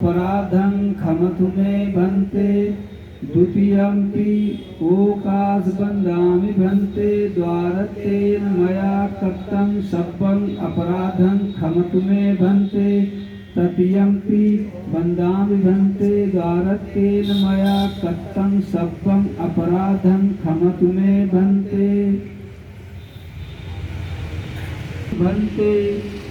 अपराधं खमतु मे भन्ते द्वितीयंपि ओकाशबन्धामि भन्ते द्वारतेन मया कृतं सब्बं अपराधं खमतु मे भन्ते तृतीयंपि बन्धामि भन्ते द्वारतेन मया कृतं सब्बं अपराधं खमतु मे भन्ते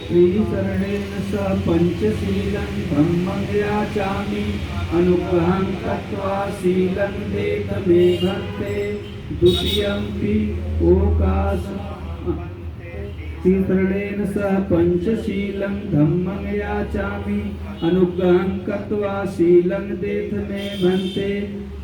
त्रिशरणेन सह पंचशीलं ब्रह्मं याचामि अनुग्रहं कृत्वा शीलं देत मे भन्ते द्वितीयंपि त्रिशरणेन सह पंचशीलं धम्मं याचामि अनुग्रहं कृत्वा शीलं देत मे भन्ते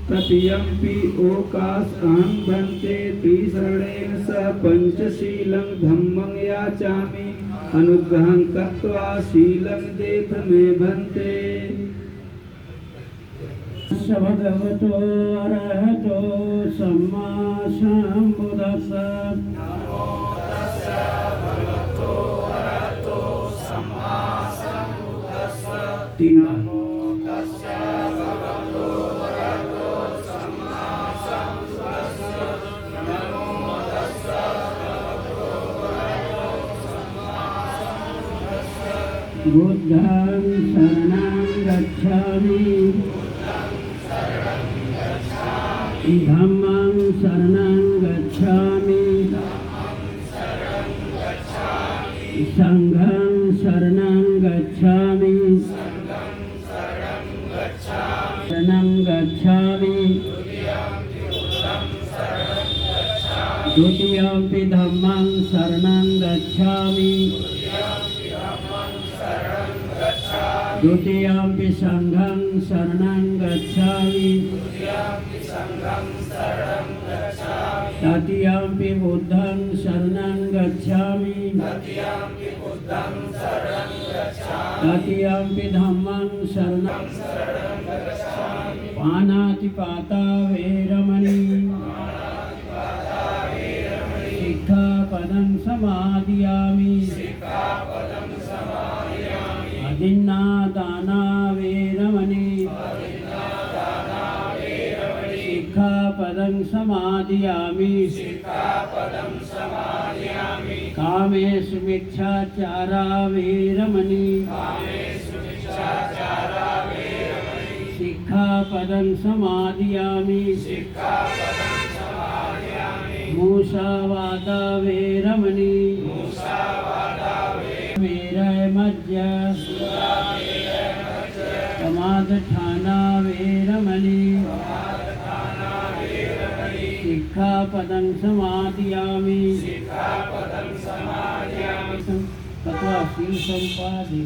तृतीयंपि ओकाशं भन्ते त्रिशरणेन सह पंचशीलं धम्मं याचामि अनुग्रहं कृत्वा शीलं देत मे भन्ते। भगवतो अरहतो सम्मा सम्बुद्धस्स। नमो तस्स भगवतो अरहतो सम्मा सम्बुद्धस्स। नमो तस्स भगवतो अरहतो सम्मा सम्बुद्धस्स। नमो तस्स भगवतो अरहतो सम्मा सम्बुद्धस्स। बुद्धं शरणं गच्छामि धम्मं शरणं गच्छामि संघं शरणं गच्छामि शरणं गच्छामि द्वितीयंपि धम्मं शरणं गच्छामि द्वितीयंपि संघं शरणं गच्छामि तृतीयंपि बुद्धं शरणं गच्छामि तृतीयंपि धम्मं शरणं पानातिपाता वैरमणि सिक्खापदं समादियामि अदिन्नादाना वैरमणि सिक्खापदं समादियामि कामेषु मिथ्याचारा वैरमणि सिक्खापदं समादियामि मूषावादा वैरमणि वैरमज्ज समादठाना वैरमणि सिक्खापदं समादियामि तथा शील संपादे